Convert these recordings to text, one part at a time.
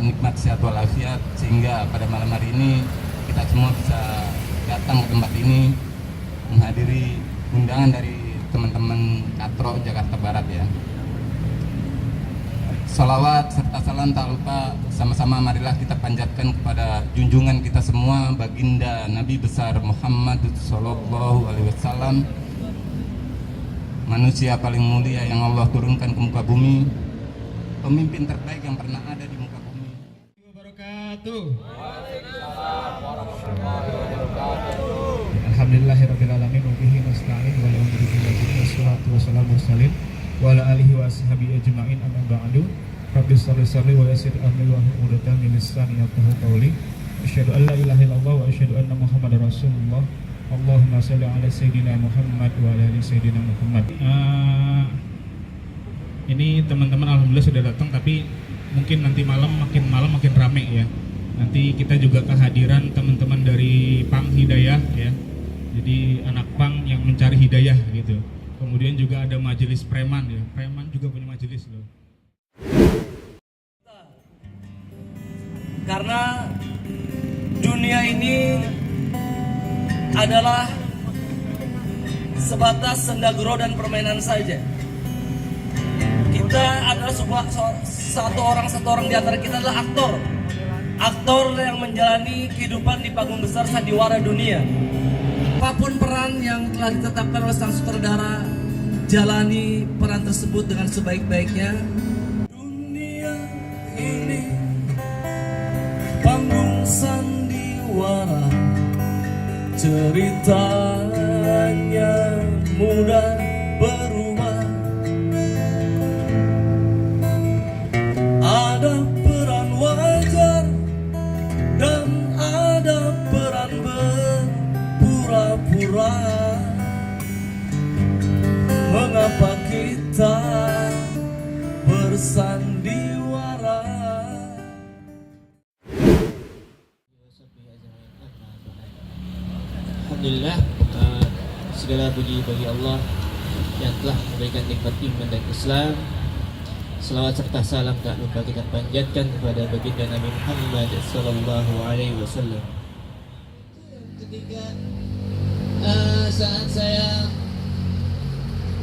nikmat sehat walafiat, sehingga pada malam hari ini kita semua bisa datang ke tempat ini menghadiri undangan dari teman-teman Katro Jakarta Barat ya. Salawat serta salam tak lupa sama-sama marilah kita panjatkan kepada junjungan kita semua, baginda Nabi besar Muhammad Sallallahu Alaihi Wasallam, manusia paling mulia yang Allah turunkan ke muka bumi, pemimpin terbaik yang pernah ada di muka bumi. Alhamdulillahirrabbilalamin wa bihi nasta'in wa la ilaha illallah wassalatu wassalamu mursalin wa ala alihi wa ashabihi ajma'in amma ba'du. Rabbi shalli wa yassir amri wa hlul 'uqdatam min lisani yafqahu qawli. Asyhadu an la ilaha illallah wa asyhadu anna Muhammadar Rasulullah. Allahumma shalli ala sayyidina Muhammad wa ala ali sayyidina Muhammad. Ini teman-teman alhamdulillah sudah datang, tapi mungkin nanti malam makin rame ya. Nanti kita juga kehadiran teman-teman dari Pang Hidayah ya. Jadi anak Pang yang mencari hidayah gitu. Kemudian juga ada majelis preman ya. Preman juga punya majelis loh. Karena dunia ini adalah sebatas senda gurau dan permainan saja. Kita adalah satu orang di antara kita adalah aktor yang menjalani kehidupan di panggung besar sandiwara dunia. Apapun peran yang telah ditetapkan oleh sang sutradara, jalani peran tersebut dengan sebaik-baiknya. Dunia ini panggung sandiwara, ceritanya mudah berubah. Ada peran wajar dan ada peran berpura-pura. Mengapa kita bersandiwara? Alhamdulillah, segala puji bagi Allah yang telah memberikan nikmat iman dan Islam. Selawat serta salam tak lupa kita panjatkan kepada baginda Nabi Muhammad Sallallahu Alaihi Wasallam. Ketika saat saya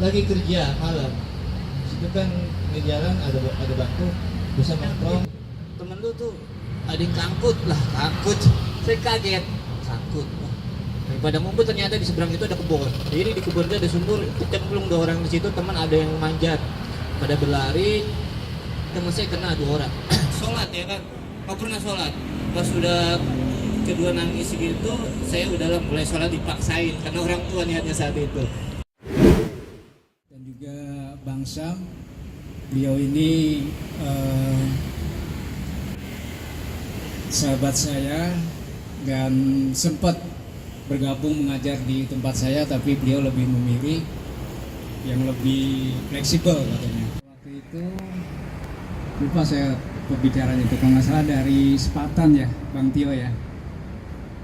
lagi kerja malam, situ kan di jalan ada bangku bisa nongkrong. Temen lu tuh ada yang kangkut, saya kaget, kangkut. Daripada ngumpul ternyata di seberang itu ada kebun. Jadi di kebun itu ada sumur, cemplung 2 orang di situ, teman ada yang manjat. Pada berlari, teman saya kena 2 orang. Sholat ya kan, nggak pernah sholat. Pas sudah kedua nangis gitu, saya udahlah mulai sholat dipaksain karena orang tua niatnya saat itu. Dan juga Bang Sam, beliau ini sahabat saya dan sempat bergabung mengajar di tempat saya, tapi beliau lebih memilih yang lebih fleksibel katanya. Waktu itu lupa saya pembicaraan itu, kalau nggak salah dari Sepatan ya, Bang Tio ya.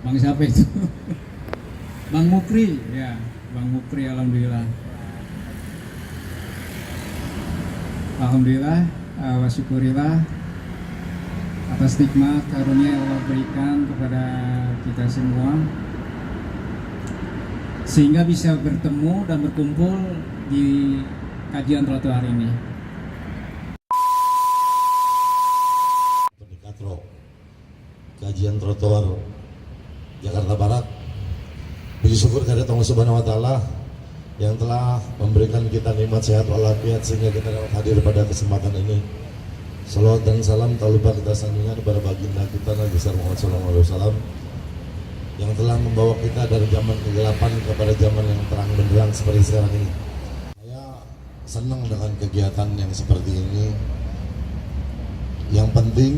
Bang siapa itu? Bang Mukri ya, Bang Mukri. Alhamdulillah, wa syukurillah atas nikmat karunia yang Allah berikan kepada kita semua, sehingga bisa bertemu dan berkumpul di kajian trotoar ini. Katro, kajian trotoar Jakarta Barat. Puji syukur kepada Allah Subhanahu wa taala yang telah memberikan kita nikmat sehat walafiat sehingga kita dapat hadir pada kesempatan ini. Salawat dan salam tak lupa kita sanjungan kepada baginda kita Nabi besar Muhammad sallallahu alaihi wasallam yang telah membawa kita dari zaman kegelapan kepada zaman yang terang benderang seperti sekarang ini. Saya senang dengan kegiatan yang seperti ini. Yang penting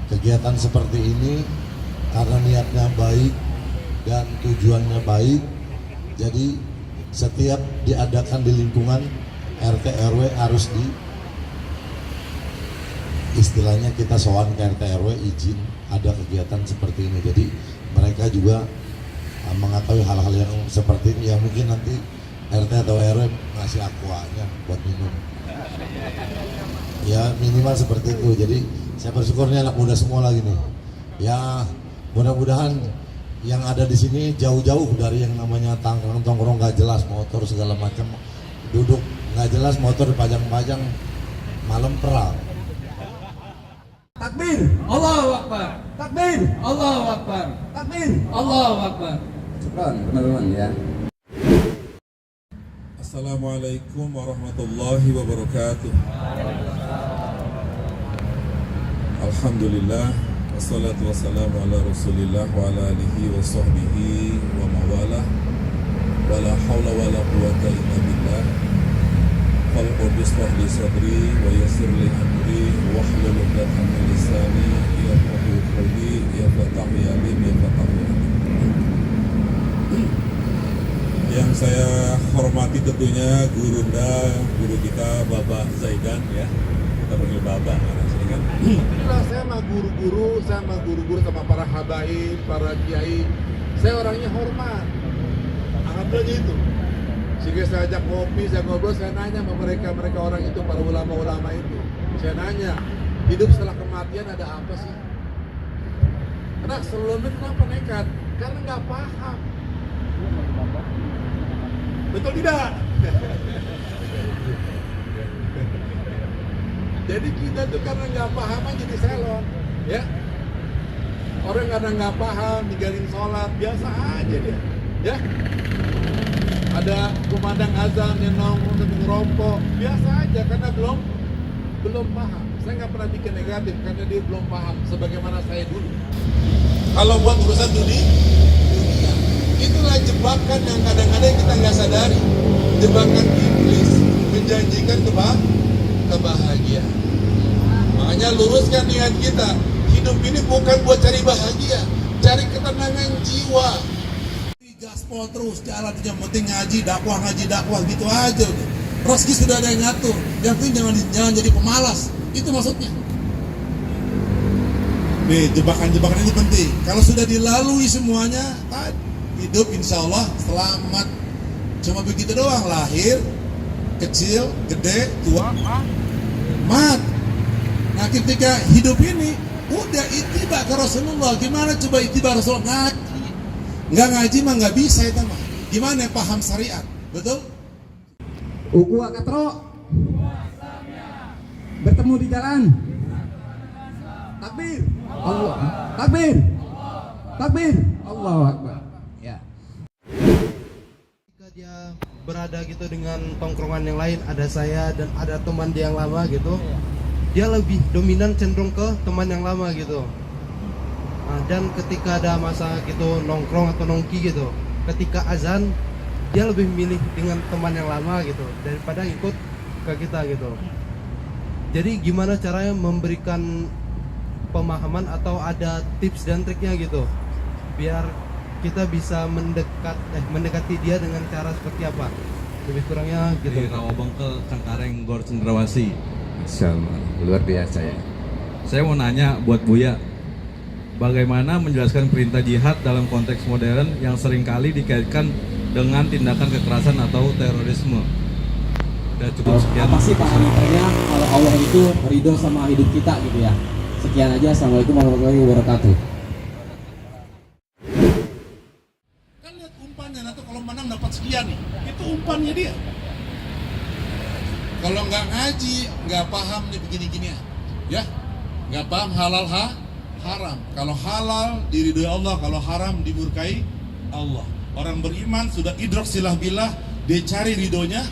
kegiatan seperti ini karena niatnya baik dan tujuannya baik, jadi setiap diadakan di lingkungan RT RW harus istilahnya kita sowan ke RT RW izin ada kegiatan seperti ini. Jadi mereka juga mengetahui hal-hal yang seperti ini, yang mungkin nanti RT atau RW ngasih aquanya buat minum ya, minimal seperti itu. Jadi Saya bersyukur nih anak muda semua lagi nih. Ya mudah-mudahan yang ada di sini jauh-jauh dari yang namanya tongkrong nggak jelas, motor segala macam, duduk nggak jelas, motor dipajang-pajang, malam perang. Takbir, Allahu Akbar. Takbir, Allahu Akbar. Takbir, Allahu Akbar. Syukran teman-teman ya. Assalamualaikum warahmatullahi wabarakatuh. Alhamdulillah, wassalatu wassalamu ala rasulillah wa ala alihi wa sahbihi wa mawala, wa la hawla wa la quwata illa billah. Fal quduslah li sadri wa yassir li amri wa hlul 'uqdatam min lisani yafqahu qawli ya fatah ya alim ya fatah ya alim. Yang saya hormati tentunya guru kita Bapak Zaidan ya. Kita panggil Bapak karena sini kan. Inilah saya sama guru-guru sama para habaib, para kiai. Saya orangnya hormat. Alhamdulillah gitu. Sehingga saya ajak kopi, saya ngobrol, saya nanya sama mereka orang itu, para ulama-ulama itu. Saya nanya, hidup setelah kematian ada apa sih? Karena sebelumnya kenapa nekat? Karena nggak paham. Betul tidak? Jadi kita tuh karena nggak paham aja jadi selon, ya. Orang karena nggak paham ninggalin sholat biasa aja dia, ya. Ada kumandang azan yang nongkrong ngerokok biasa aja karena belum paham. Saya nggak pernah bikin negatif karena dia belum paham sebagaimana saya dulu. Kalau buat urusan dunia, itulah jebakan yang kadang-kadang kita nggak sadari. Jebakan iblis menjanjikan kebahagiaan. Makanya luruskan niat kita. Hidup ini bukan buat cari bahagia, cari ketenangan jiwa. Gaspol terus jalan, yang penting ngaji dakwah gitu aja udah. Rezeki sudah ada yang ngatur. Yang penting jangan jadi pemalas. Itu maksudnya. Nih, jebakan-jebakan ini penting. Kalau sudah dilalui semuanya, hidup insya Allah selamat. Cuma begitu doang, lahir, kecil, gede, tua, mat. Nah ketika hidup ini, udah ittiba ke Rasulullah. Gimana coba ittiba Rasulullah? Nggak ngaji mah nggak bisa itu mah. Gimana paham syariat, betul? Uku katro. Bertemu di jalan. Takbir. Allah. Takbir. Takbir. Allahu Akbar. Ya. Jika dia berada gitu dengan tongkrongan yang lain, ada saya dan ada teman dia yang lama gitu, dia lebih dominan cenderung ke teman yang lama gitu. Nah, dan ketika ada masa gitu nongkrong atau nongki gitu, ketika azan dia lebih milih dengan teman yang lama gitu daripada ikut ke kita gitu. Jadi gimana caranya memberikan pemahaman atau ada tips dan triknya gitu biar kita bisa mendekati dia dengan cara seperti apa? Lebih kurangnya gitu. Di Rawabengkel, Cengkareng, Gor Cendrawasih. Masya Allah, luar biasa ya. Saya mau nanya buat Buya, bagaimana menjelaskan perintah jihad dalam konteks modern yang seringkali dikaitkan dengan tindakan kekerasan atau terorisme? Udah cukup sekian. Apa sih parameternya kalau Allah itu ridho sama hidup kita gitu ya? Sekian aja, assalamualaikum warahmatullahi wabarakatuh. Kan lihat umpannya, nanti kalau menang dapat sekian nih. Itu umpannya dia. Kalau nggak ngaji, nggak paham nih begini-gini ya. Nggak paham halal haram. Kalau halal diridhoi Allah, kalau haram dimurkai Allah. Orang beriman sudah idrok silah billah, dia cari ridhonya.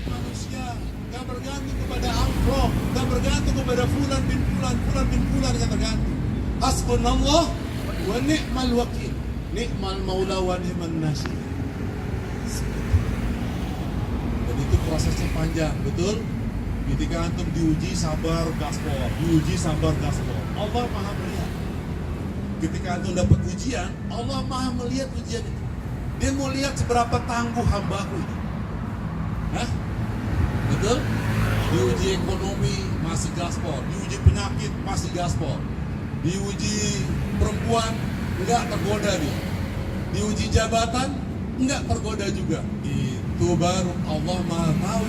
Manusia nggak bergantung kepada amplop, nggak bergantung kepada fulan bin fulan yang tergantung. Hasbunallah wa ni'mal wakil, ni'mal maula wa ni'man nasir. Dan itu prosesnya panjang, betul? Ketika antum diuji sabar gaspol, Allah maha melihat. Ketika antum dapat ujian, Allah maha melihat ujian itu. Dia mau lihat seberapa tangguh hambaku ini. Hah? Betul? Diuji ekonomi masih gaspol, diuji penyakit masih gaspol, diuji perempuan enggak tergoda dia, diuji jabatan enggak tergoda juga. Itu baru Allah maha tahu.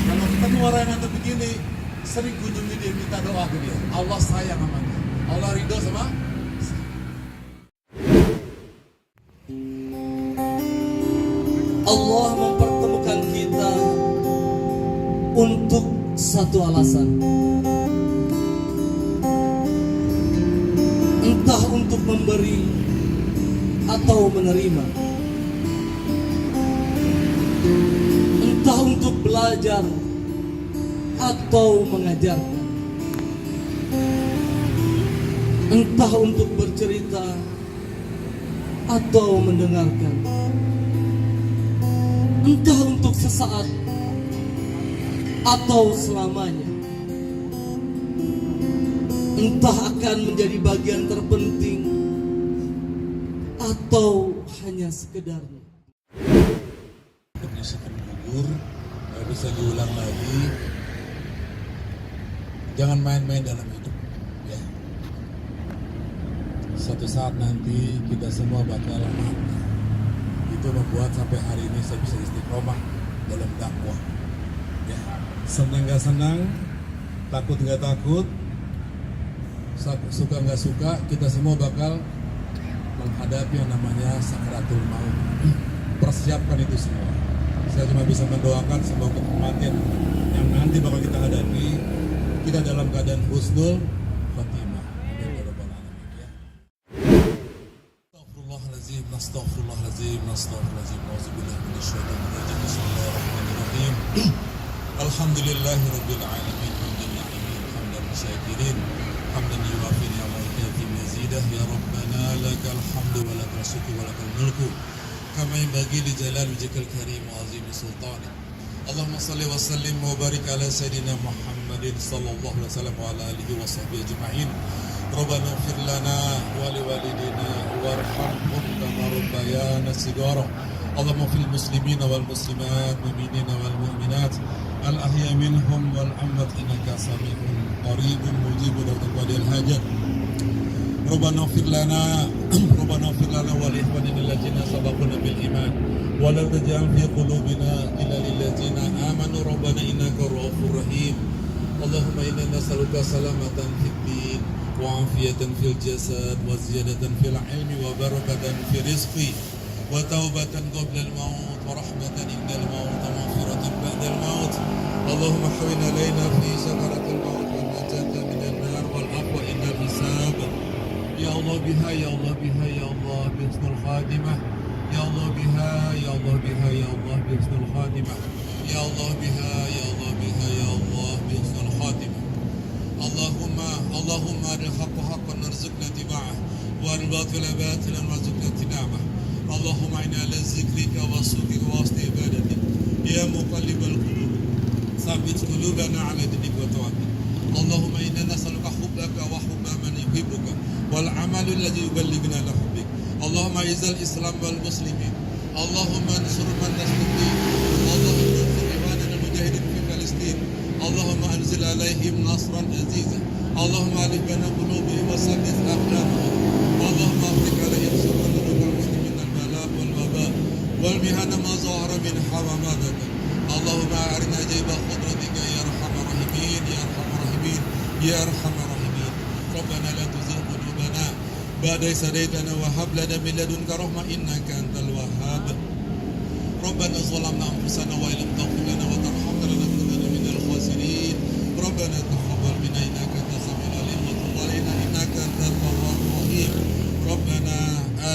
Kalau ketemu orang yang begini, sering kunjungi dia, minta doa ke dia. Allah sayang sama dia. Allah ridho sama. Allah mempertemukan kita untuk satu alasan. Entah untuk memberi atau menerima. Entah untuk belajar atau mengajarkan. Entah untuk bercerita atau mendengarkan. Entah untuk sesaat atau selamanya. Entah akan menjadi bagian terpenting atau hanya sekedarnya. Menyelesaikan gugur, nggak bisa diulang lagi. Jangan main-main dalam hidup, ya. Suatu saat nanti kita semua bakal mati. Itu membuat sampai hari ini saya bisa istiqomah dalam dakwah. Ya, senang nggak senang, takut nggak takut, suka nggak suka, kita semua bakal menghadapi yang namanya sakaratul maut. Persiapkan itu semua. Saya cuma bisa mendoakan semoga kematian yang nanti bakal kita hadapi, kita dalam keadaan husnul khatimah. Astaghfirullahaladzim, astaghfirullahaladzim, astaghfirullahaladzim. Auzubillahi minasyaitonir rajim. Bismillahirrahmanirrahim. Alhamdulillahi rabbil alamin. Hamdan na'imin, hamdan syakirin, hamdan yuwafi ni'amahu kafi mazidah. Ya Rabbana lakal hamdu wa lakal syukru wa lakal mulku kama yanbaghi li jalali wajhikal karim wa azimi sultanik. Allahumma salli wa sallim wa barik ala sayyidina Muhammadin sallallahu alaihi wasallam wa ala alihi wa sahbihi ajma'in. Rabbana ighfir lana wa liwalidina warhamhum kama rabbayana shighara. Allahumma fil muslimina wal muslimat, mu'minina wal mu'minat, al ahya minhum wal amwat innaka sami'un qaribun mujibud da'watil hajat. Rabbana ighfir lana wa li ikhwanina alladziina sabaquna bil iman wa la taj'al fi qulubina illa lil ladziina amanu rabbana innaka ra'ufur rahim. Allahumma inna nas'aluka salamatan fid din wa 'afiyatan fil jasad wa ziyadatan fil 'ilmi wa barakatan fil rizqi wa taubatan qabla al maut wa rahmatan inda al maut wa maghfiratan ba'da al maut. Allahumma hawwin 'alaina fi sakaratil maut wal najata minan nar wal 'afwa innal hisab. Ya Allah biha, ya Allah biha, ya Allah bihusnul khatimah. Ya Allah biha, ya Allah biha, ya Allah bihusnul khatimah. Ya Allah biha, ya Allah biha, ya Allah bihusnul khatimah. Allahumma aril haqqa haqqan warzuqna ittiba'ah wa aril batila batilan warzuqna ijtinabah. Allahumma inna ala zikrika wa syukrika wa husni ibadatik. Ya muqallibal qulub, tsabbit qulubana ala dinik wa tawakkul. Allahumma inna nas'aluka hubbaka wa hubba man yuhibbuka wal amalul ladzi yuballighuna ila hubbik. Allahumma izal Islam wal muslimin. Allahumma ansur man nasruddin. Allahumma ansur ikhwanana mujahidin fi Palestin. Allahumma anzil alaihim nasran aziza. Allahumma alif baina qulubihim wa sabbit aqdamahum. Allahumma afrik alaihim subhan al muslimin al bala wal waba wal mihana ma zahara minha wa ma batan. Allahumma arina jayba qudratika ya arhamar rahimin, ya arhamar rahimin, ya arhamar rahimin. Rabbana la tuzigh qulubana ba'da idh hadaytana wa hab lana min ladunka rahmah innaka antal wahhab. Rabbana zalamna anfusana wa illam taghfir lana wa tarhamna lanakunanna minal khasirin. Rabbana taqabbal minna innaka antas samiul alim wa tub alaina innaka antat tawwabur rahim. Rabbana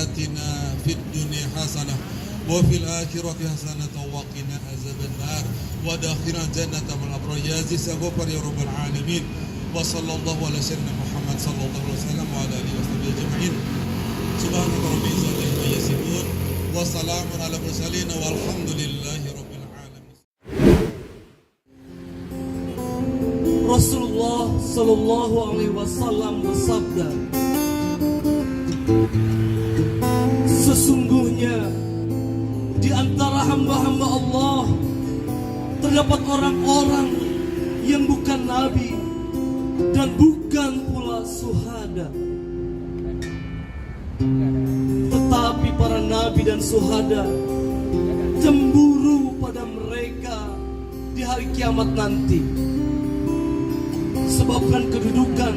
atina fid dunya hasanah wa fil akhirati hasanatan wa qina azaban nar wa adkhilna jannata ma'al abrar ya aziz ya ghaffar ya rabbal alamin. Wa sallallahu ala sayyidina Muhammad sallallahu alaihi wasallam wa ala alihi washabihi ajma'in. Subhanaka rabbil izzati amma yasifun wa salamun ala mursalin walhamdulillahi rabbil alamin. Rasulullah sallallahu alaihi wasallam bersabda, sesungguhnya di antara hamba-hamba Allah terdapat orang-orang yang bukan nabi dan bukan pula syuhada, tetapi para nabi dan syuhada cemburu pada mereka di hari kiamat nanti. sebabkan kedudukan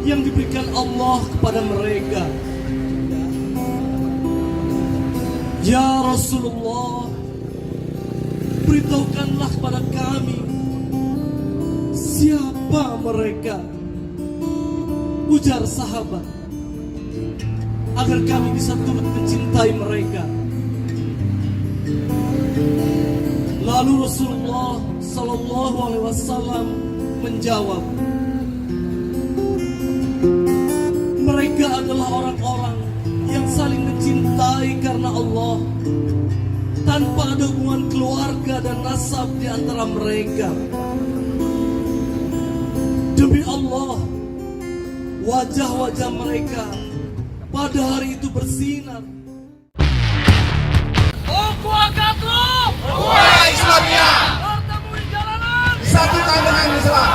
yang diberikan Allah kepada mereka. Ya Rasulullah, beritahukanlah kepada kami siapa mereka, ujar sahabat, agar kami bisa turut mencintai mereka. Lalu Rasulullah Sallallahu Alaihi Wasallam menjawab, mereka adalah orang-orang yang saling mencintai karena Allah, tanpa ada hubungan keluarga dan nasab di antara mereka. Demi Allah, wajah-wajah mereka pada hari itu bersinar. Ukhuwah Islamiyah, disatukan dengan Islam.